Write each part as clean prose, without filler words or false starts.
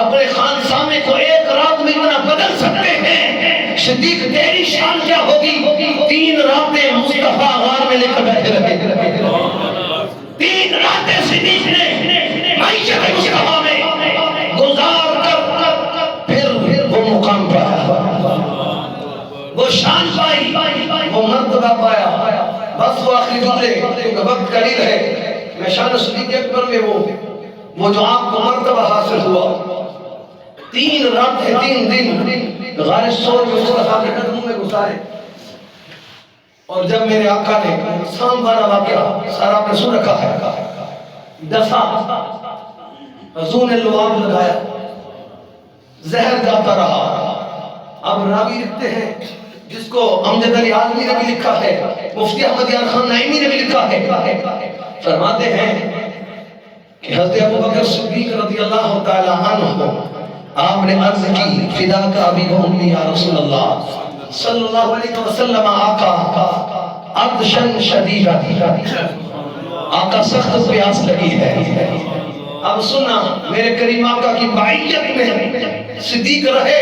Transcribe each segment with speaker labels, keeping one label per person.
Speaker 1: اپنے خانسامے کو ایک رات میں اتنا بدل سکتے ہیں، صدیق تیری شان کیا ہوگی؟ 3 راتیں مصطفیٰ غار میں لے کر بیٹھے رہے، 3 راتیں صدیق نے معیشت مصطفیٰ میں گزار کر پھر وہ مقام پایا، وہ شان پائی، وہ مرتبہ پایا۔ بس وہ آخری جملے کیونکہ وقت قلیل ہے، میں شان صدیق اکبر میں وہ جو آپ کو مرتبہ حاصل ہوا، 3 راتیں 3 دن غار ثور میں مصطفیٰ کے قدموں میں گزارے۔ اور جب میرے آقا نے سام والا واقعہ سارا اپنے سن رکھا ہے، دسا حضور نے لعاب لگایا، زہر جاتا رہا۔ اب راوی لکھتے ہیں جس کو امجد علی اعظمی نے بھی لکھا ہے، مفتی احمد یار خان نعیمی نے بھی لکھا ہے، فرماتے ہیں کہ حضرت ابوبکر صدیق رضی اللہ تعالی عنہ آپ نے عرض کی فدا کا ابی و امی یا رسول اللہ صلی اللہ علیہ وسلم، آقا عطشن شدید، آقا سخت پیاس لگی ہے۔ اب سننا میرے کریم آقا کی معیت میں صدیق رہے،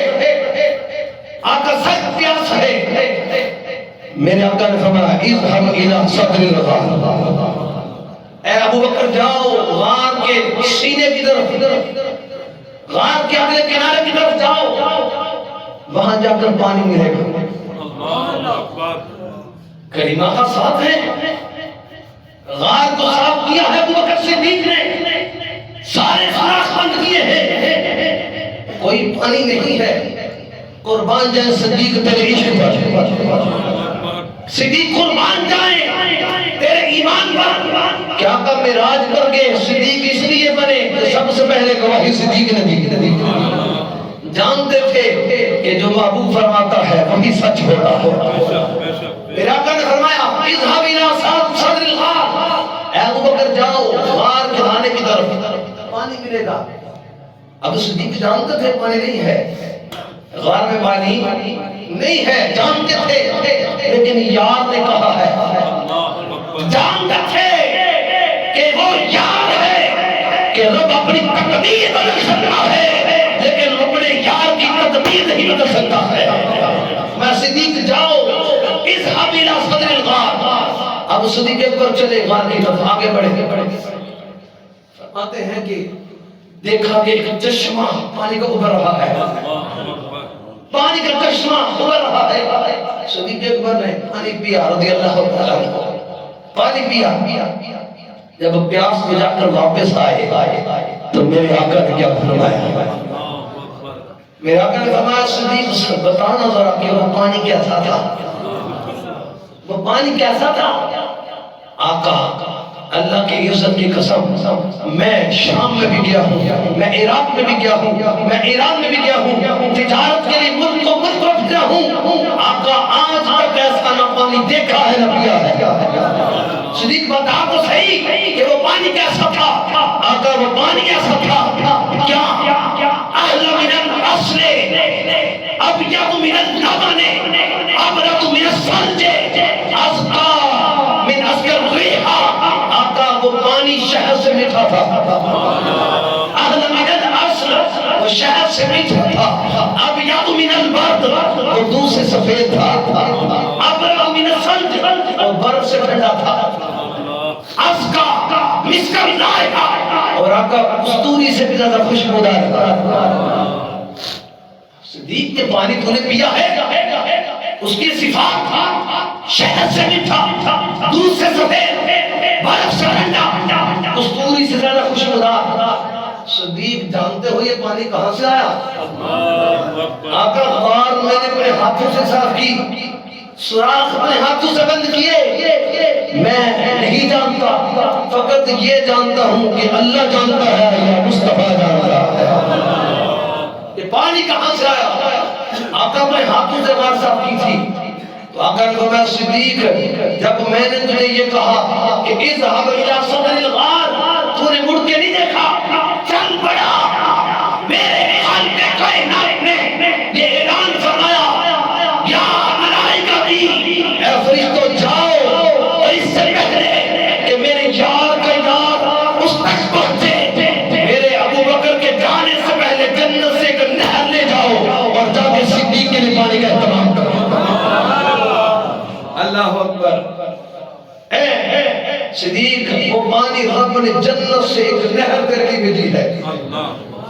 Speaker 1: آقا سخت پیاس ہے۔ میرے آقا نے فرمایا اذهب الى صدر الغار، اے ابو بکر جاؤ غار کے سینے کی طرف، غار کے اگلے کنارے کی طرف جاؤ، وہاں جا کر پانی ملے گا۔ کریم آقا ساتھ ہیں، غار کو صاف کیا ہے ابو بکر صدیق نے، سارے سوراخ بند کیے ہیں، کوئی پانی نہیں ہے۔ قربان جائیں صدیق تیرے عشق پر، صدیق قربان جائیں تیرے ایمان پر۔ کیا کا معراج کر گئے صدیق اس لیے بنے کہ سب سے پہلے گواہی صدیق نے دی، جانتے تھے کہ جو محبوب فرماتا ہے وہی سچ ہوتا ہے۔ میرا آقا نے فرمایا اذهب الى صدر الغار، اے ابو بکر جاؤ غار کے دانے کی طرف، پانی ملے گا۔ اب صدیق جانتے تھے پانی نہیں ہے، غار میں پانی نہیں ہے، جانتے تھے، لیکن یار نے کہا ہے، جانتے تھے کہ وہ یار ہے کہ رب اپنی تقدیر بدل سکتا ہے، لیکن اپنے یار کی تقدیر نہیں بدل سکتا ہے۔ میں صدیق جاؤ اذهب الى صدر الغار، اب صدیق اکبر چلے غار کی طرف آگے بڑھے، فرماتے ہیں کہ دیکھا کہ ایک چشمہ پانی کا ابھر رہا ہے، پانی کا چشمہ ابھر رہا ہے۔ صدیق اکبر نے پانی پیا رضی اللہ تعالیٰ عنہ، پانی پیا۔ جب پیاس بجھا کر واپس آئے تو میرے آقا نے کیا فرمایا؟ میرے آقا نے فرمایا صدیق بتانا ذرا کہ وہ پانی کیسا تھا، وہ پانی کیسا تھا؟ آقا اللہ کی عزت کی قسم میں شام میں بھی گیا ہوں، میں عراق میں بھی گیا ہوں، میں ایران میں بھی گیا ہوں، تجارت کے لیے ملک کو ملک رکھ گیا ہوں، آقا آج تک ایسا نہ پانی دیکھا ہے نہ پیا ہے۔ صدیق بتا تو صحیح کہ وہ پانی کیسا تھا؟ آقا وہ پانی کیسا تھا؟ کیا احلى من الاصل ابيض من اللبن ابرد من الثلج ازكى من اسكر الريح، آقا وہ پانی شہد سے میٹھا تھا، احلى من الاصل وہ شہد سے میٹھا تھا، ابيض من البرد وہ دودھ سے سفید تھا، ابرد من الثلج اور برف سے ٹھنڈا تھا، ازکا مسک الرائحہ اور آقا کستوری سے بھی زیادہ خوشبودار تھا۔ صدیق کے پانی تو نے پیا ہے، اس کی صفات شہد سے میٹھا، دودھ سے سفید، برف سے ٹھنڈا، کستوری سے زیادہ خوشبودار۔ صدیق جانتے ہو یہ پانی کہاں سے آیا؟ آقا غار میں نے اپنے ہاتھوں سے صاف کی، سوراخ اپنے ہاتھوں سے بند کیے، میں نہیں جانتا، فقط یہ جانتا ہوں کہ اللہ جانتا ہے یا مصطفیٰ جانتا ہے یہ پانی کہاں سے آیا۔ آقا اپنے ہاتھوں سے غار صاف کی تھی تو آقا نے فرمایا صدیق جب میں نے تجھے یہ کہا کہ اذهب الى صدر الغار، تو نے مڑ کے نہیں دیکھا، چل پڑا، میرے خالق کائنات نے یہ اعلان فرمایا یا اے فرشتوں جاؤ، اور اس سے پہلے کہ میرے یار کا یار اس تک پہنچے، میرے ابو بکر کے جانے سے پہلے جنت رب نے جنت سے ایک نہر تیرے لیے بھیجی ہے،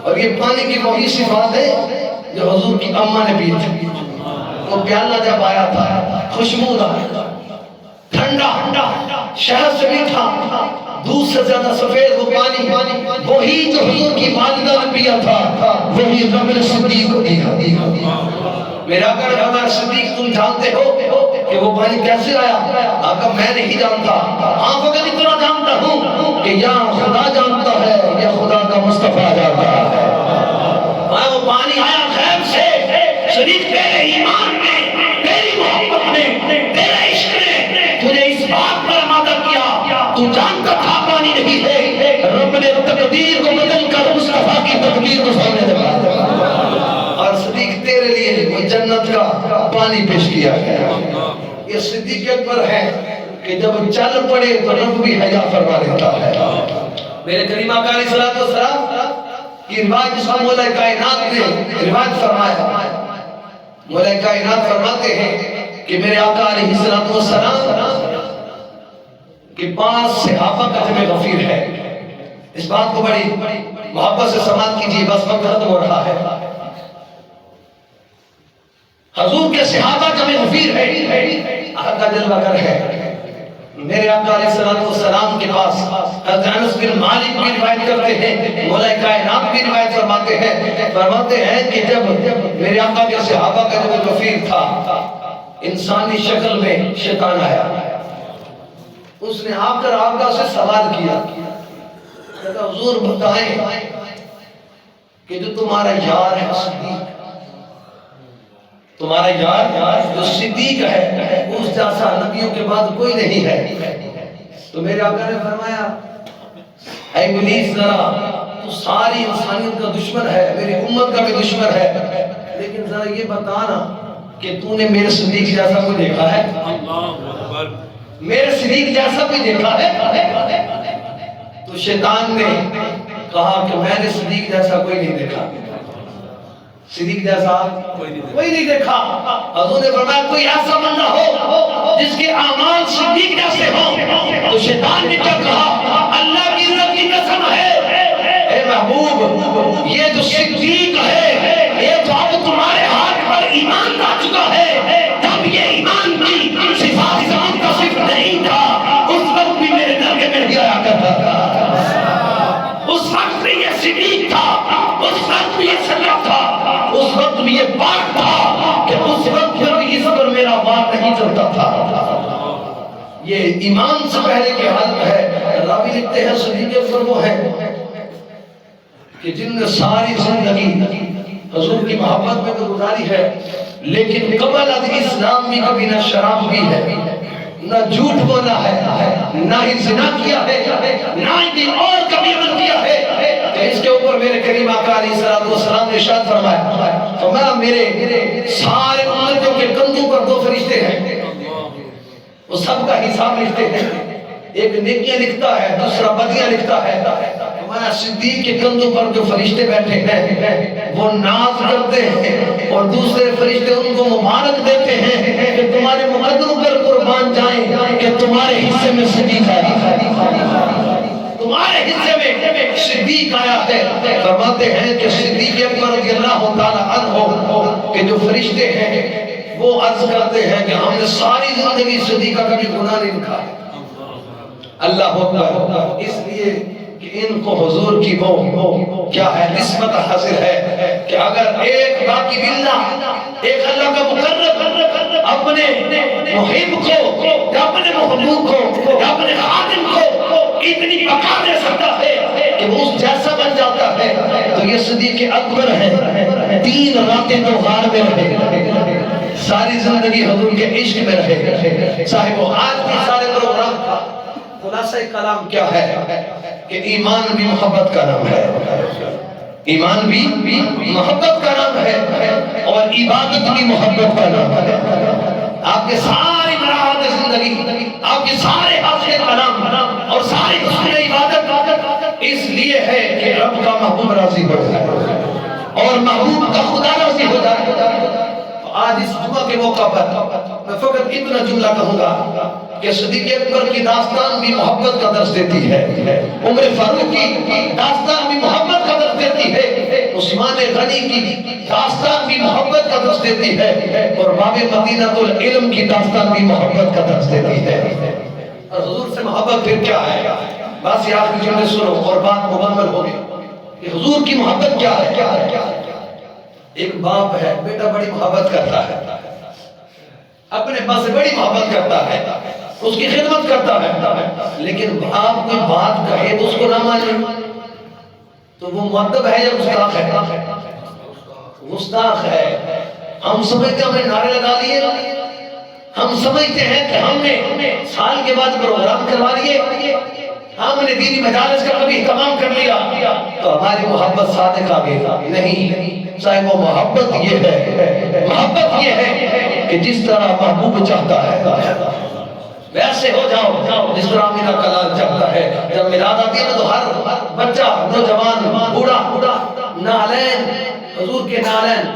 Speaker 1: اور یہ پانی کی وہی صفات ہے جو حضور کی اماں نے پی تھی۔ وہ پیالہ جب آیا تھا خوشبودار، ٹھنڈا، شہد سے میٹھا، دودھ سے زیادہ سفید وہ پانی، وہی جو حضور کی والدہ نے پیا تھا، وہی رب نے صدیق کو دیا۔ میرا آقا نے فرمایا صدیق تم جانتے ہو کہ وہ پانی کیسے آیا؟ آقا میں نہیں جانتا، ہاں فقط اتنا جانتا ہوں کہ یا خدا جانتا ہے یا خدا کا مصطفیٰ جانتا ہے۔ وہ پانی آیا غیب سے، صدیق تیرے ایمان نے، تیری محبت نے، تیرے عشق نے تجھے اس بات پر آمادہ کیا، تو جانتا تھا پانی نہیں ہے، رب نے تقدیر کو بدل کر مصطفیٰ کی تقدیر کو سامنے دکھا، اور صدیق تیرے لیے وہ جنت کا پانی پیش کیا گیا۔ یہ صدیق اکبر ہے کہ جب چل پڑے تو رب بھی حیا فرما لیتا ہے۔ میرے کریم آقا علیہ الصلوۃ والسلام کی روایت جس کو مولا کائنات نے روایت فرمایا، مولا کائنات فرماتے ہیں کہ میرے آقا علیہ الصلوۃ والسلام کہ 5 صحابہ کا جمع غفیر ہے۔ اس بات کو بڑی محبت سے سماعت کیجیے، بس وقت ختم ہو رہا ہے۔ حضور کے صحابہ جمع غفیر ہے، آقا کا جلوہ گر ہے۔ میرے آقا علیہ الصلوۃ والسلام کے پاس حضرت انس بن مالک بھی روایت کرتے ہیں، مولا کائنات بھی روایت فرماتے ہیں کہ جب میرے آقا کے صحابہ کا جمع غفیر تھا، انسانی شکل میں شیطان آیا، اس نے آ کر آقا سے سوال کیا، کہتا حضور بتائیں کہ جو تمہارا یار ہے صدیق، تمہارا یار جو صدیق ہے اس جیسا نبیوں کے بعد کوئی نہیں ہے۔ تو میرے آقا نے فرمایا اے ابلیس ذرا تو ساری انسانیت کا دشمن ہے، میری امت کا بھی دشمن ہے، لیکن ذرا یہ بتانا کہ تو نے میرے صدیق جیسا کوئی دیکھا ہے؟ میرے صدیق جیسا کوئی دیکھا ہے؟ تو شیطان نے کہا کہ میں نے صدیق جیسا کوئی نہیں دیکھا، صدیق جیسا کوئی نہیں دیکھا۔ حضور نے فرمایا کوئی ایسا بندہ ہو جس کے اعمال صدیق جیسے ہوں، تو شیطان نے کیا کہا؟ اللہ کی عزت کی قسم ہے اے محبوب، یہ جو صدیق ہے یہ تو اب تمہارے ہاتھ پر ایمان لا چکا ہے، تب یہ ایمان کی صفات زمان کا صفت نہیں تھا، اس وقت بھی میرے درگاہ میں نہیں آیا کرتا تھا، اس وقت بھی یہ صدیق تھا، اس وقت بھی یہ سلام تھا، اس وقت بھی یہ بات تھا کہ اس وقت بھی اس پر میرا بات نہیں چلتا تھا۔ یہ ایمان سے پہلے کی حالت ہے۔ راوی لکھتے ہیں صدیق اکبر وہ ہے کہ جن نے ساری زندگی حضور کی محبت میں تو گزاری ہے، لیکن قبل از اسلام بھی کبھی نہ شراب پی ہے، نہ جھوٹ بولا ہے، نہ ہی زنا کیا ہے، نہ ہی اور کبھی عمل کیا ہے۔ کہ اس کے اوپر میرے کریم آقا علیہ الصلوۃ والسلام نے ارشاد فرمایا، فرمایا میرے سارے امتوں کے کندھوں پر 2 فرشتے ہیں، وہ سب کا حساب لکھتے ہیں، ایک نیکیاں لکھتا ہے، دوسرا بدیاں لکھتا ہے۔ ہمارا صدیق کے کندھوں پر جو فرشتے بیٹھے ہیں وہ ناز کرتے ہیں، اور دوسرے فرشتے ان کو مبارک دیتے ہیں کہ تمہارے مقدموں پر قربان جائیں کہ تمہارے حصے میں صدیق آیا، تمہارے حصے میں صدیق آیا ہے۔ فرماتے ہیں کہ صدیق اکبر رضی اللہ تعالی عنہ کہ جو فرشتے ہیں وہ عرض کرتے ہیں کہ ہم نے ساری زندگی صدیق کا کبھی گناہ نہیں لکھا، اللہ اکبر، اس لیے کہ ان کو حضور کی وہ کیا ہے نسبت حاصل ہے کہ اگر ایک باقی باللہ، ایک اللہ کا مقرب اپنے محب کو یا اپنے محبوب کو یا اپنے خادم کو اتنی بقا دے سکتا ہے کہ وہ اس جیسا بن جاتا ہے، تو یہ صدیق اکبر ہے۔ 3 راتیں تو غار میں رہے، ساری زندگی حضور کے عشق میں رہے۔ صاحبو آج بھی سارے پروگرام کا خلاصہ کلام کیا ہے کہ ایمان بھی محبت کا نام ہے، ایمان بھی محبت کا نام ہے، اور عبادت بھی محبت کا نام ہے۔ آپ کے ساری مراحل زندگی، آپ کے سارے حاصل کلام اور ساری حسن عبادت اس لیے ہے کہ رب کا محبوب راضی ہو جائے اور محبوب کا خدا راضی ہو جائے۔ آج اس جمعہ کے موقع پر میں فقط اتنا جملہ کہوں گا کہ صدیق اکبر کی داستان بھی محبت کا درس دیتی ہے، عمر فاروق کی داستان بھی محبت کا درس دیتی ہے، عثمان غنی کی داستان بھی محبت کا درس دیتی ہے، اور باب مدینہ العلم کی داستان بھی محبت کا درس دیتی ہے۔ اور حضور سے محبت پھر کیا ہے؟ بس یہ آخری جملے سنو اور بات مکمل ہوگی کہ حضور کی محبت کیا ہے۔ ایک باپ ہے، بیٹا بڑی محبت کرتا ہے، اپنے باپ سے بڑی محبت کرتا ہے، اس کی خدمت کرتا ہے، لیکن باپ کوئی بات کہے تو اس کو نہ مانے تو وہ مؤدب ہے یا گستاخ ہے؟ گستاخ ہے۔ ہم سمجھتے ہیں ہم نے نعرے لگا لیے، ہم سمجھتے ہیں کہ ہم نے سال کے بعد پروگرام کروا لیے، ہم نے دینی مجالس کا کبھی اہتمام کر لیا تو ہماری محبت صادق آ گئی۔ نہیں صاحب، وہ محبت یہ ہے کہ جس طرح محبوب چاہتا ہے ویسے ہو جاؤ، جس طرح میرا کلال چاہتا ہے۔ جب میلاد آتی ہے تو ہر بچہ، نوجوان، بوڑھا نالین، حضور کے نالین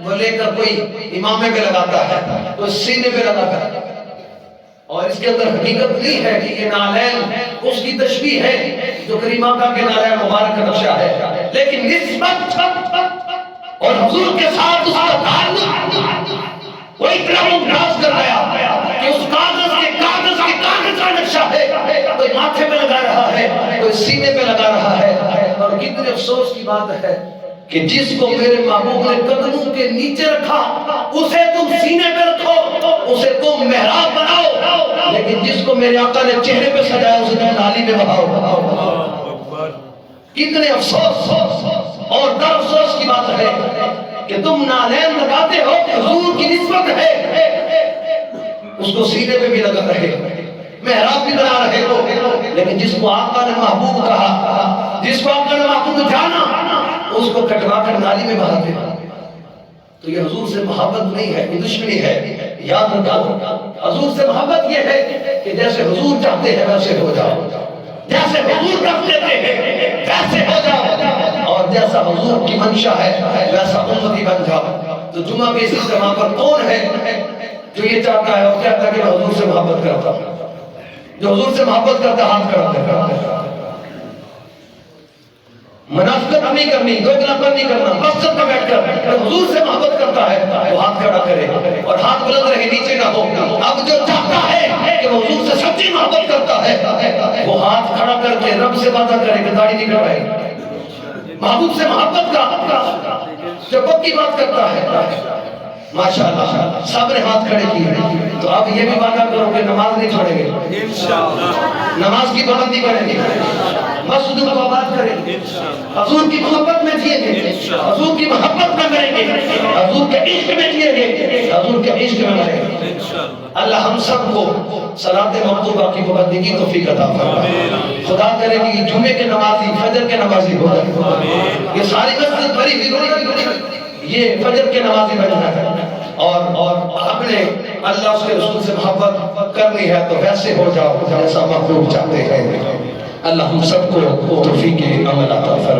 Speaker 1: وہ لے کر کوئی امامے پہ لگاتا ہے، کوئی سینے پہ لگاتا ہے، اور اس کے اندر حقیقت نہیں ہے کہ یہ نالین اس کی تشبیہ ہے جو کریم آقا کے نالین مبارک کا نقشہ ہے، لیکن نسبت اور حضور کے ساتھ اس کا تعلق وہ اتنا ممتاز کر گیا کہ اس کاغذ کا نقشہ ہے، کوئی ماتھے پہ لگا رہا ہے، کوئی سینے پہ لگا رہا ہے۔ اور کتنے افسوس کی بات ہے کہ جس کو میرے محبوب نے قدموں کے نیچے رکھا اسے تم سینے پہ رکھو، اسے تم محراب بناؤ، لیکن جس کو میرے آقا نے چہرے پہ سجایا اسے تم نالی میں بہاؤ۔ کتنے افسوس اور در افسوس کی بات ہے کہ تم نالین لگاتے ہو کہ حضور کی نسبت ہے، اس کو سینے پہ بھی لگا رہے، محراب بھی بنا رہے ہو، لیکن جس کو آقا نے محبوب کہا، جس کو آقا نے محبوب جانا، اس کو کٹوا کر نالی میں بہاتے ہو، تو یہ حضور سے محبت نہیں ہے، یہ دشمنی ہے۔ یاد رکھو، حضور سے محبت یہ ہے کہ جیسے حضور چاہتے ہیں ویسے ہو جاؤ، جیسے حضور کر دیتے ہیں ویسے ہو جاؤ، اور جیسا حضور کی منشا ہے ویسا امتی بن جاؤ۔ تو جمعہ کے اس اجتماع پر کون ہے جو یہ چاہتا ہے اور کہتا ہے کہ میں حضور سے محبت کرتا ہوں؟ جو حضور سے محبت کرتا ہے ہاتھ کھڑا کرے۔ منافقت نہیں کرنی، دوگلاپن نہیں کرنا، مسجد میں بیٹھ کر حضور سے محبت کرتا ہے وہ ہاتھ کھڑا کرے اور ہاتھ بلند رہے، نیچے نہ ہو۔ اب جو چاہتا ہے کہ وہ حضور سے سچی محبت کرتا ہے وہ ہاتھ کھڑا کر کے رب سے وعدہ کرے کہ داڑھی نہیں کٹوائے۔ محبوب سے محبت کا جو پکی بات کرتا ہے، ماشاءاللہ سب نے ہاتھ کھڑے کیے، تو اب یہ بھی وعدہ کرو کہ نماز نہیں چھوڑیں گے، نماز کی پابندی کریں گے، مسجدوں کو آباد کریں گے، حضور کی محبت میں جیئیں گے، حضور کی محبت میں کریں گے، حضور کے عشق میں جیئیں گے، حضور کے عشق میں مریں گے۔ اللہ ہم سب کو صلاۃ مکتوبہ کی پابندی کی توفیق عطا فرمائے۔ خدا کرے کہ جمعے کے نمازی فجر کے نمازی ہو جائے، یہ ساری مسجد بھری ہوئی یہ فجر کے نمازی بننا ہے، اور اپنے اللہ اس کے رسول سے محبت کرنی ہے تو ویسے ہو جاؤ جیسا محبوب چاہتے ہیں۔ اللہ ہم سب کو توفیق عمل عطا فرمائے۔